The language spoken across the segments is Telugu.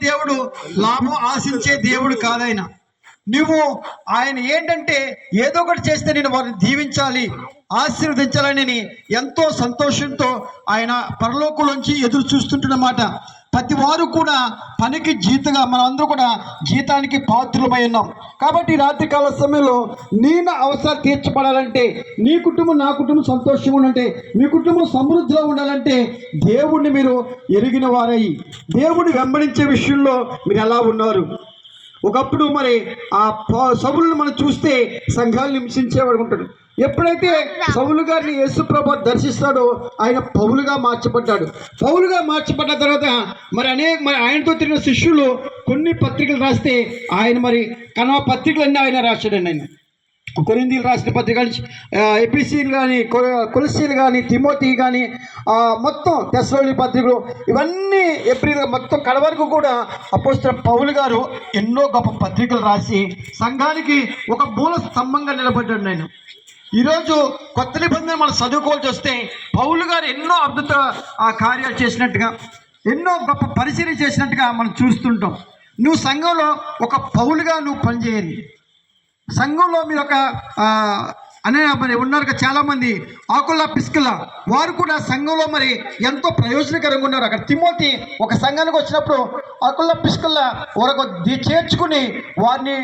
దేవుడు లాభం ఆశించే దేవుడు కాదాయన. నువ్వు ఆయన ఏంటంటే ఏదో ఒకటి చేస్తే నేను వారిని దీవించాలి, ఆశీర్వదించాలని ఎంతో సంతోషంతో ఆయన పరలోకంలోంచి ఎదురు చూస్తుంటున్నమాట. ప్రతి వారు కూడా పనికి జీతగా మనం అందరూ కూడా జీతానికి పాత్రులమై ఉన్నాం. కాబట్టి రాత్రికాల సమయంలో నీ నా అవసరాలు తీర్చబడాలంటే, నీ కుటుంబం నా కుటుంబం సంతోషంగా ఉండాలంటే, మీ కుటుంబం సమృద్ధిలో ఉండాలంటే దేవుణ్ణి మీరు ఎరిగిన వారై దేవుడిని వెంబడించే విషయంలో మీరు ఎలా ఉన్నారు? ఒకప్పుడు మరి ఆ సౌలును మనం చూస్తే సంఘాలను హింసించేవాడు ఉంటాడు. ఎప్పుడైతే సౌలు గారిని యేసు ప్రభు దర్శిస్తాడో ఆయన పౌలుగా మార్చబడ్డాడు. పౌలుగా మార్చబడ్డ తర్వాత మరి ఆయనతో తిరిగిన శిష్యులు కొన్ని పత్రికలు రాస్తే ఆయన మరి కనవ పత్రికలన్నీ ఆయన రాశాడండి. ఆయన కొరింథీయులు రాసిన పత్రిక, ఎపిసీలు కానీ, కొలస్సీలు కానీ, తిమోతి కానీ, మొత్తం తెస్సలోని పత్రికలు, ఇవన్నీ ఏప్రిల్ మొత్తం కడ వరకు కూడా అపోస్తలుడైన పౌలు గారు ఎన్నో గొప్ప పత్రికలు రాసి సంఘానికి ఒక మూల స్తంభంగా నిలబడ్డాడు. ఆయన ఈరోజు కొత్త నిబంధన మనం చదువుకోవాల్సి వస్తే పౌలు గారు ఎన్నో అద్భుత కార్యాలు చేసినట్టుగా, ఎన్నో గొప్ప పరిచర్య చేసినట్టుగా మనం చూస్తుంటాం. నువ్వు సంఘంలో ఒక పౌలుగా నువ్వు పనిచేయాలి. సంఘంలో మీరు ఒక మరి ఉన్నారు చాలామంది ఆకుల పిస్కుల, వారు కూడా సంఘంలో మరి ఎంతో ప్రయోజనకరంగా ఉన్నారు. అక్కడ తిమోతి ఒక సంఘానికి వచ్చినప్పుడు ఆకుల పిస్కుల వరకు చేర్చుకుని వారిని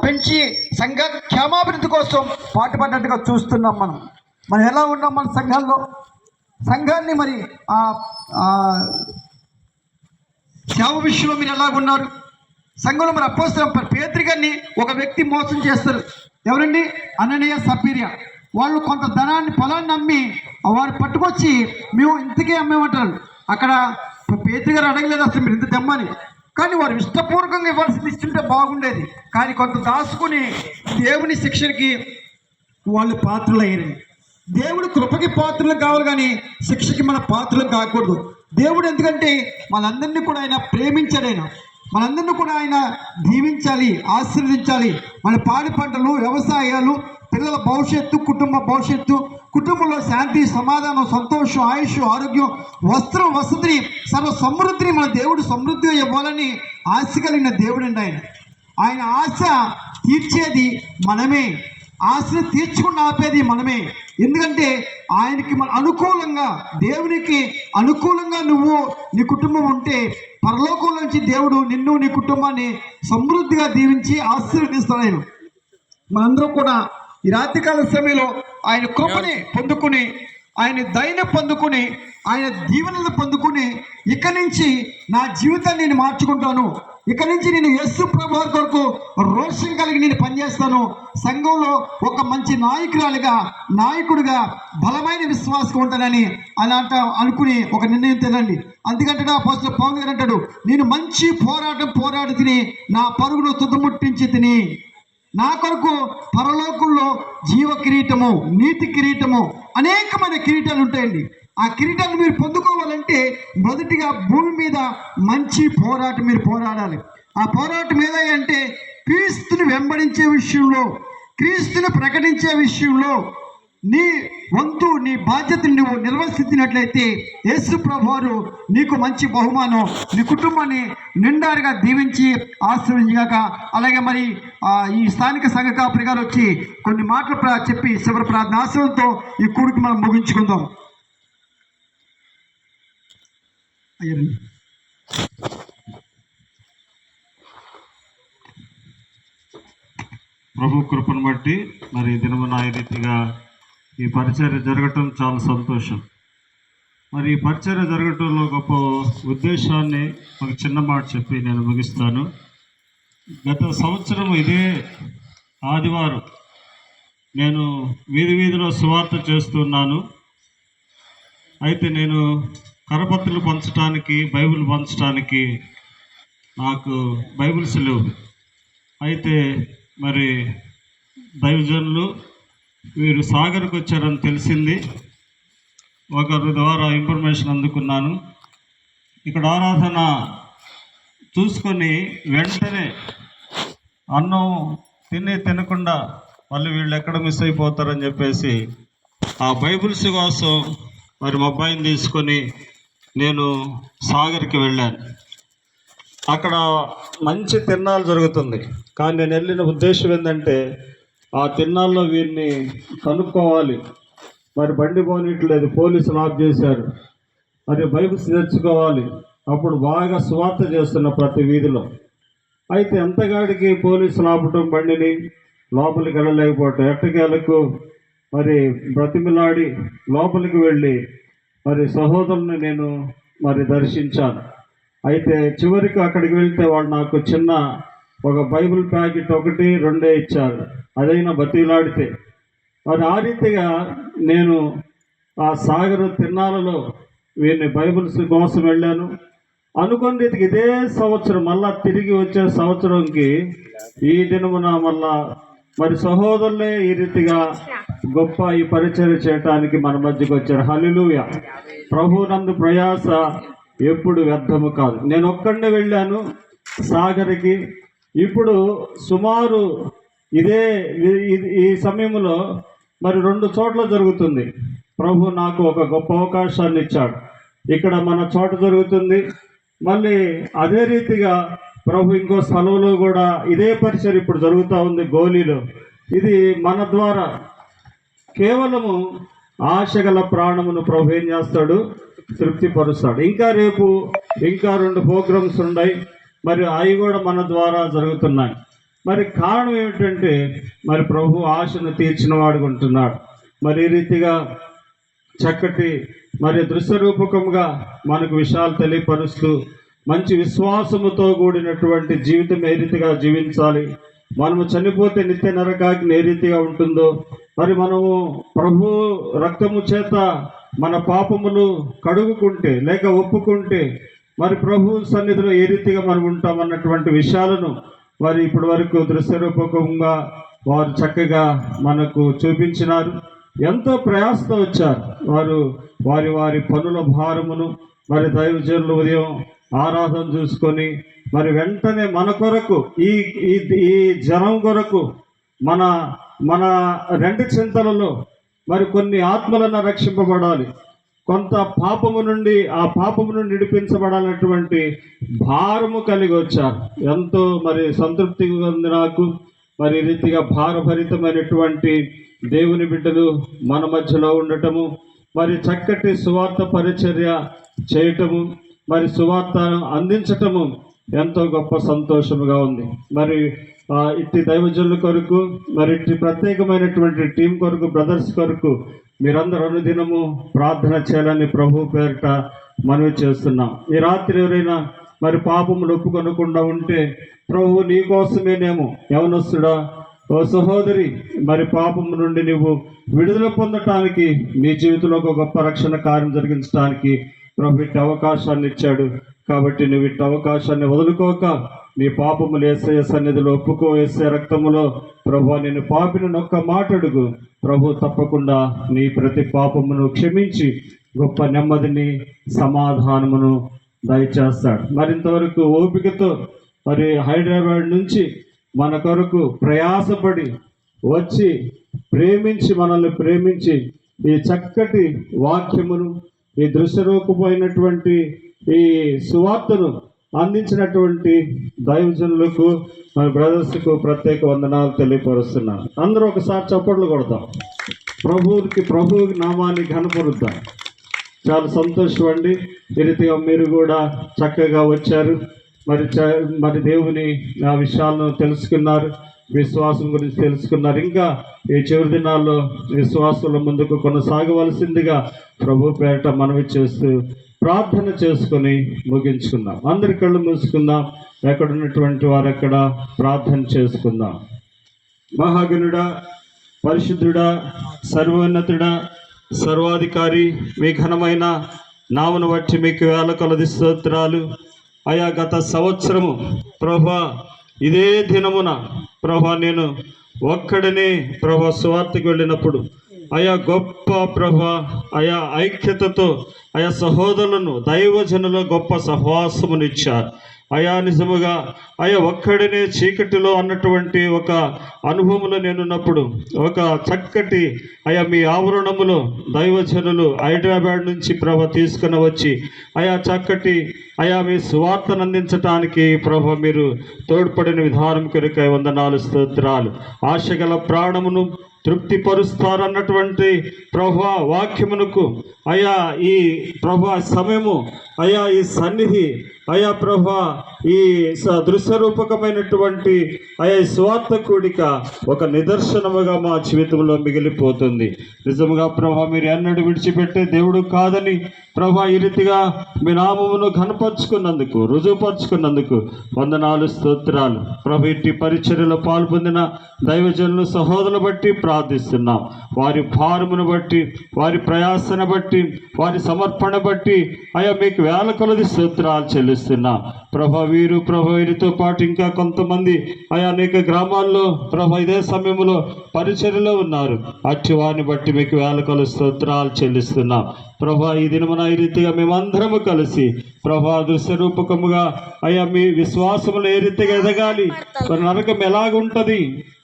పెంచి సంఘ క్షేమాభివృద్ధి కోసం పాటుపడినట్టుగా చూస్తున్నాం. మనం ఎలా ఉన్నాం? మన సంఘాల్లో సంఘాన్ని మరి సేవ విషయంలో మీరు ఎలాగున్నారు? సంఘంలో మరి అపోస్తలుడైన పేతురు గారిని ఒక వ్యక్తి మోసం చేస్తారు. ఎవరండి? అననీయ సప్పీరియా. వాళ్ళు కొంత ధనాన్ని పొలాన్ని అమ్మి వారు పట్టుకొచ్చి మేము ఇంతకే అమ్మేమంటారు. అక్కడ పేతురు గారు అడగలేదు అసలు మీరు ఇంత తెమ్మని, కానీ వారు ఇష్టపూర్వకంగా ఇవ్వాల్సింది ఇస్తుంటే బాగుండేది. కానీ కొంత దాచుకుని దేవుని శిక్షకి వాళ్ళు పాత్రలు అయ్యారు. దేవుడు కృపకి పాత్రలు కావాలి కానీ శిక్షకి మన పాత్రలు కాకూడదు. దేవుడు ఎందుకంటే మనందరినీ కూడా ఆయన ప్రేమించాడు. ఆయన మనందరినీ కూడా ఆయన దీవించాలి, ఆశీర్వదించాలి. మన పాడి పంటలు, వ్యవసాయాలు, పిల్లల భవిష్యత్తు, కుటుంబ భవిష్యత్తు, కుటుంబంలో శాంతి, సమాధానం, సంతోషం, ఆయుష్, ఆరోగ్యం, వస్త్రం, వసతిని, సర్వ సమృద్ధిని మన దేవుడు సమృద్ధిగా ఇవ్వాలని ఆశ కలిగిన దేవుడు అండి. ఆయన ఆశ తీర్చేది మనమే, ఆశను తీర్చుకుని ఆపేది మనమే. ఎందుకంటే ఆయనకి మన అనుకూలంగా, దేవునికి అనుకూలంగా నువ్వు నీ కుటుంబం ఉంటే పరలోకం నుంచి దేవుడు నిన్ను నీ కుటుంబాన్ని సమృద్ధిగా దీవించి ఆశీర్వదిస్తాడు. ఆయన మనందరం కూడా ఈ రాత్రికాల సమయంలో ఆయన కృపని పొందుకుని, ఆయన దయని పొందుకుని, ఆయన దీవెనలు పొందుకుని, ఇక నుంచి నా జీవితాన్ని నేను మార్చుకుంటాను, ఇక నుంచి నేను యేసు ప్రభువు కొరకు రోషం కలిగి నేను పనిచేస్తాను, సంఘంలో ఒక మంచి నాయకుడిగా బలమైన విశ్వాసం ఉంటానని అనుకుని ఒక నిర్ణయం తినండి. అందుకంటే అపోస్తలుడైన పౌలు గారు అంటాడు, నేను మంచి పోరాడి తిని నా పరుగును తుదముట్టించి తిని, నా కొరకు పరలోకంలో జీవ కిరీటము, నీతి కిరీటము, అనేకమైన కిరీటాలు ఉంటాయండి. ఆ కిరీటాన్ని మీరు పొందుకోవాలంటే మొదటిగా భూమి మీద మంచి పోరాటం మీరు పోరాడాలి. ఆ పోరాటం ఏదంటే క్రీస్తుని వెంబడించే విషయంలో, క్రీస్తుని ప్రకటించే విషయంలో నీ వంతు, నీ బాధ్యతను నువ్వు నిర్వర్తించినట్లయితే యేసు ప్రభువారు నీకు మంచి బహుమానం, నీ కుటుంబాన్ని నిండారుగా దీవించి ఆశీర్వదించగాక. అలాగే మరి ఈ స్థానిక సంఘ కాపరి గారు వచ్చి కొన్ని మాటలు చెప్పి చివరి ప్రార్థన ఆశీర్వాదంతో ఈ కూడికి మనం ముగించుకుందాం. ప్రభు కృపను బట్టి మరి దినమున ఈ రీతిగా ఈ పరిచర్య జరగటం చాలా సంతోషం. మరి ఈ పరిచర్య జరగటంలో గొప్ప ఉద్దేశాన్ని ఒక చిన్న మాట చెప్పి నేను ముగిస్తాను. గత సంవత్సరం ఇదే ఆదివారం నేను వీధిలో సువార్త చేస్తున్నాను. అయితే నేను కరపత్రులు పంచడానికి, బైబిల్ పంచడానికి నాకు బైబిల్స్ లేవు. అయితే మరి దైవజనులు వీరు సాగర్కి వచ్చారని తెలిసింది. ఒకరి ద్వారా ఇన్ఫర్మేషన్ అందుకున్నాను. ఇక్కడ ఆరాధన చూసుకొని వెంటనే అన్నం తినకుండా మళ్ళీ వీళ్ళు ఎక్కడ మిస్ అయిపోతారని చెప్పేసి ఆ బైబిల్స్ కోసం మరి మొబైల్ తీసుకొని నేను సాగర్కి వెళ్ళాను. అక్కడ మంచి తిరణాలు జరుగుతుంది. కానీ నేను వెళ్ళిన ఉద్దేశం ఏంటంటే ఆ తిరణాల్లో వీరిని కనుక్కోవాలి. మరి బండి పోనీయట్లేదు, పోలీసులు ఆఫ్ చేశారు. మరి బైబిల్స్ తెచ్చుకోవాలి. అప్పుడు బాగా స్వార్థ చేస్తున్న ప్రతి వీధిలో. అయితే ఎంతగాడికి పోలీసులు ఆపటం, బండిని లోపలికి వెళ్ళలేకపోవటం, ఎట్టకేలకు మరి బ్రతిమిలాడి లోపలికి వెళ్ళి మరి సహోదరుని నేను మరి దర్శించాను. అయితే చివరికి అక్కడికి వెళ్తే వాళ్ళు నాకు చిన్న ఒక బైబిల్ ప్యాకెట్ 1-2 ఇచ్చారు. అదైనా బతిలాడితే మరి ఆ రీతిగా నేను ఆ సాగర్ తిరణాలలో వీరిని బైబిల్స్ కోసం వెళ్ళాను. అనుకున్న రీతికి ఇదే సంవత్సరం మళ్ళా తిరిగి వచ్చే సంవత్సరంకి ఈ దినమున మళ్ళా మరి సహోదరులే ఈ రీతిగా గొప్ప ఈ పరిచర్య చేయటానికి మన మధ్యకు వచ్చారు. హల్లెలూయా. ప్రభునందు ప్రయాస ఎప్పుడు వ్యర్థము కాదు. నేను ఒక్కడే వెళ్ళాను సాగర్కి. ఇప్పుడు సుమారు ఇదే ఈ సమయంలో మరి 2 చోట్ల జరుగుతుంది. ప్రభు నాకు ఒక గొప్ప అవకాశాన్ని ఇచ్చాడు. ఇక్కడ మన చోట జరుగుతుంది, మళ్ళీ అదే రీతిగా ప్రభు ఇంకో స్థలంలో కూడా ఇదే పరిచయం ఇప్పుడు జరుగుతూ ఉంది గోలీలో. ఇది మన ద్వారా కేవలము ఆశగల ప్రాణమును ప్రభు ఏం చేస్తాడు, తృప్తిపరుస్తాడు. ఇంకా రేపు ఇంకా 2 ప్రోగ్రామ్స్ ఉన్నాయి, మరి అవి కూడా మన ద్వారా జరుగుతున్నాయి. మరి కారణం ఏమిటంటే మరి ప్రభు ఆశను తీర్చిన వాడుగా ఉంటున్నాడు. మరి ఈ రీతిగా చక్కటి మరి దృశ్యరూపకంగా మనకు విషయాలు తెలియపరుస్తూ మంచి విశ్వాసముతో కూడినటువంటి జీవితం ఏ రీతిగా జీవించాలి, మనము చనిపోతే నిత్య నరకాగ్ని ఏ రీతిగా ఉంటుందో, మరి మనము ప్రభు రక్తము చేత మన పాపములు కడుగుకుంటే లేక ఒప్పుకుంటే మరి ప్రభు సన్నిధిలో ఏ రీతిగా మనం ఉంటామన్నటువంటి విషయాలను మరి ఇప్పటి వరకు దృశ్యరూపకంగా వారు చక్కగా మనకు చూపించినారు. ఎంతో ప్రయాసతో వచ్చారు వారు. వారి పనుల భారమును మరి దైవజనులు ఉదయం ఆరాధన చూసుకొని మరి వెంటనే మన కొరకు ఈ జనం కొరకు మన మన 2 చింతలలో మరి కొన్ని ఆత్మలను రక్షింపబడాలి, కొంత పాపము నుండి ఆ పాపము నుండి విడిపించబడాలన్నటువంటి భారము కలిగి వచ్చారు. ఎంతో మరి సంతృప్తిగా ఉంది నాకు. మరి ఈ రీతిగా భారభరితమైనటువంటి దేవుని బిడ్డలు మన మధ్యలో ఉండటము, మరి చక్కటి సువార్త పరిచర్య చేయటము, మరి సువార్త అందించటము ఎంతో గొప్ప సంతోషముగా ఉంది. మరి ఇట్టి దైవజనుల కొరకు మరి ఇట్టి ప్రత్యేకమైనటువంటి టీం కొరకు, బ్రదర్స్ కొరకు మీరందరూ అనుదినము ప్రార్థన చేయాలని ప్రభు పేరిట మనవి చేస్తున్నాం. ఈ రాత్రి ఎవరైనా మరి పాపములు ఒప్పుకొనకుండా ఉంటే ప్రభు నీ కోసమేనేమో, యవనస్తుడా ఓ సహోదరి, మరి పాపము నుండి నువ్వు విడుదల పొందటానికి నీ జీవితంలో ఒక గొప్ప రక్షణ కార్యం జరిగించడానికి ప్రభు ఇట్టి అవకాశాన్ని ఇచ్చాడు. కాబట్టి నువ్వు ఇట్టి అవకాశాన్ని వదులుకోక నీ పాపములు యేసయ్య సన్నిధిలో ఒప్పుకో. యేసయ్య రక్తములో ప్రభు నేను పాపిని ఒక్క మాట అడుగు, ప్రభు తప్పకుండా నీ ప్రతి పాపమును క్షమించి గొప్ప నెమ్మదిని సమాధానమును దయచేస్తాడు. మరింతవరకు ఓపికతో మరి హైదరాబాద్ నుంచి మన కొరకు ప్రయాసపడి వచ్చి మనల్ని ప్రేమించి ఈ చక్కటి వాక్యమును, ఈ దృశ్యరూపమైనటువంటి ఈ సువార్తను అందించినటువంటి దైవజనులకు మన బ్రదర్స్కు ప్రత్యేక వందనాలు తెలియపరుస్తున్నాను. అందరూ ఒకసారి చప్పట్లు కొడతాం, ప్రభువుకి నామాన్ని ఘనపరుద్దాం. చాలా సంతోషం అండి. ఈ రీతిగా మీరు కూడా చక్కగా వచ్చారు, మరి దేవుని ఆ విషయాలను తెలుసుకున్నారు, విశ్వాసం గురించి తెలుసుకున్నారు. ఇంకా ఈ చివరి దినాల్లో విశ్వాసంలో ముందుకు కొనసాగవలసిందిగా ప్రభు పేరిట మనవి చేస్తూ ప్రార్థన చేసుకొని ముగించుకుందాం. అందరి కళ్ళు మూసుకుందాం. ఎక్కడున్నటువంటి వారు ఎక్కడ ప్రార్థన చేసుకుందాం. మహాగణుడా, పరిశుద్ధుడా, సర్వోన్నతుడా, సర్వాధికారి, మీ ఘనమైన నామను బట్టి మీకు వేల కొలది స్తోత్రాలు. అయా గత సంవత్సరము ప్రభా ఇదే దినమున ప్రభా నేను ఒక్కడనే ప్రభా సువార్తకు వెళ్ళినప్పుడు అయా గొప్ప ప్రభా అయా ఐక్యతతో అయా సహోదరులను దైవజనుల గొప్ప సహవాసమునిచ్చారు. అయా నిజముగా అయా ఒక్కడినే చీకటిలో అన్నటువంటి ఒక అనుభవంలో నేనున్నప్పుడు ఒక చక్కటి అయా మీ ఆవరణములో దైవజనులు హైదరాబాద్ నుంచి ప్రభ తీసుకుని వచ్చి అయా చక్కటి అయా మీ సువార్తను అందించటానికి ప్రభ మీరు తోడ్పడిన విధానం కొరకై వందనాలు స్తోత్రాలు. ఆశగల ప్రాణమును తృప్తిపరుస్తారన్నటువంటి ప్రభా వాక్యమునకు అయా ఈ ప్రభా సమయము అయా ఈ సన్నిధి అయా ప్రభా ఈ దృశ్యరూపకమైనటువంటి అయా ఈ స్వార్థ కూడిక ఒక నిదర్శనముగా మా జీవితంలో మిగిలిపోతుంది. నిజముగా ప్రభా మీరు ఎన్నడూ విడిచిపెట్టే దేవుడు కాదని ప్రభా ఈ రీతిగా మీ నామమును ఘనపరుచుకున్నందుకు రుజువుపరుచుకున్నందుకు వందనాలు స్తోత్రాలు. ప్రభు ఇట్టి పరిచర్యలో పాల్పొందిన దైవజనులు సహోదరులు బట్టి ప్రార్థిస్తున్నాం. వారి భారమును బట్టి వారి ప్రయాసను బట్టి వారి సమర్పణ బట్టి అయా మీకు వేల కొలది స్తోత్రాలు చెల్లిస్తున్నాం. ప్రభా వీరితో పాటు ఇంకా కొంతమంది ఆయా అనేక గ్రామాల్లో ప్రభా ఇదే సమయంలో పరిచర్యలో ఉన్నారు. అట్టి వారిని బట్టి మీకు వేల కొలది స్తోత్రాలు చెల్లిస్తున్నాం. ప్రభా ఈ దినమున ఈ రీతిగా మేమందరము కలిసి ప్రభా దృశ్యరూపకముగా అయ్యా మీ విశ్వాసములు ఏ రీతిగా ఎదగాలి, మరి నరకం ఎలాగ ఉంటుంది,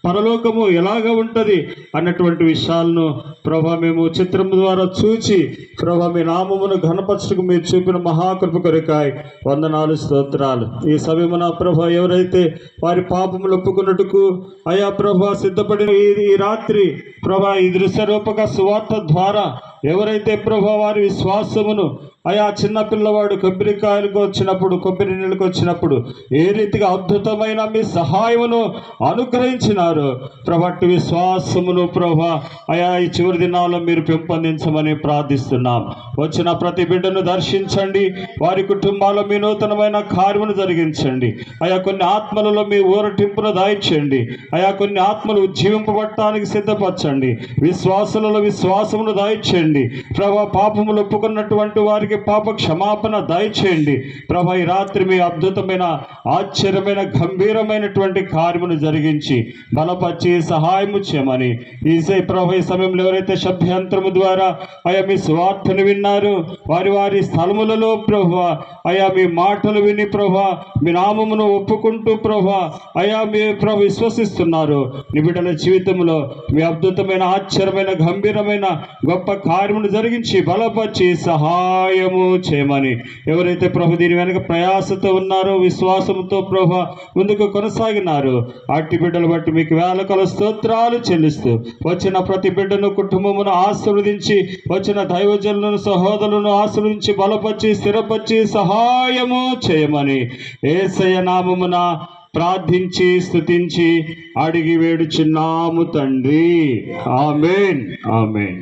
పరలోకము ఎలాగ ఉంటుంది అన్నటువంటి విషయాలను ప్రభా మేము చిత్రం ద్వారా చూచి ప్రభా మీ నామమును ఘనపరచుటకు మీరు చూపిన మహాకృప కొరకాయ వందనాలు స్తోత్రాలు. ఈ సమయమున ప్రభా ఎవరైతే వారి పాపములు ఒప్పుకున్నట్టుకు అయా ప్రభా సిద్ధపడిన ఈ రాత్రి ప్రభా ఈ దృశ్యరూపక సువార్త ద్వారా ఎవరైతే ప్రభా వారి విశ్వాసమును అయా చిన్న పిల్లవాడు కొబ్బరికాయలకు వచ్చినప్పుడు కొబ్బరి నీళ్ళకు వచ్చినప్పుడు ఏ రీతిగా అద్భుతమైన మీ సహాయమును అనుగ్రహించినారు ప్రభాటి విశ్వాసమును ప్రభా అయా ఈ చివరి దినాల్లో మీరు పెంపొందించమని ప్రార్థిస్తున్నాం. వచ్చిన ప్రతి బిడ్డను దర్శించండి, వారి కుటుంబాల్లో మీ నూతనమైన కార్యమును జరిగించండి. అయా కొన్ని ఆత్మలలో మీ ఊరటింపును దాయిచేయండి. అయా కొన్ని ఆత్మలు ఉజ్జీవింపబట్టడానికి సిద్ధపరచండి. విశ్వాసులలో విశ్వాసమును దాయిచేయండి ప్రభా. పాపములు ఒప్పుకున్నటువంటి వారికి పాప క్షమాపణ దయచేయండి ప్రభా. ఈ రాత్రి మీ అద్భుతమైన ఆశ్చర్యమైన గంభీరమైనటువంటి కార్యమును జరిగించి బలపరిచి సహాయము చేయమని ఈ ప్రభా ఈ సమయంలో ఎవరైతే శబ్దయంత్రము ద్వారా అయా మీ స్వార్థను విన్నారు వారి స్థలములలో ప్రభా అయా మీ మాటలు విని ప్రభా మీ నామమును ఒప్పుకుంటూ ప్రభా అయా మీ ప్రభు విశ్వసిస్తున్నారు. నిబిడల జీవితంలో మీ అద్భుతమైన ఆశ్చర్యమైన గంభీరమైన గొప్ప కార్యమును జరిగించి బలపరిచి సహాయము చేయమని ఎవరైతే ప్రభు దీని వెనక ప్రయాసతో ఉన్నారో విశ్వాసంతో ప్రభు ముందుకు కొనసాగినారు అట్టి బిడ్డలు బట్టి మీకు వేల కొలది స్తోత్రాలు చెల్లిస్తూ వచ్చిన ప్రతి బిడ్డను కుటుంబమును ఆశీర్వదించి వచ్చిన దైవజనులను సహోదరులను ఆశీర్వదించి బలపరిచి స్థిరపరిచి సహాయము చేయమని యేసయ్య నామమున ప్రార్థించి స్తుతించి అడిగి వేడుచున్నాము తండ్రి. ఆమేన్ ఆమేన్.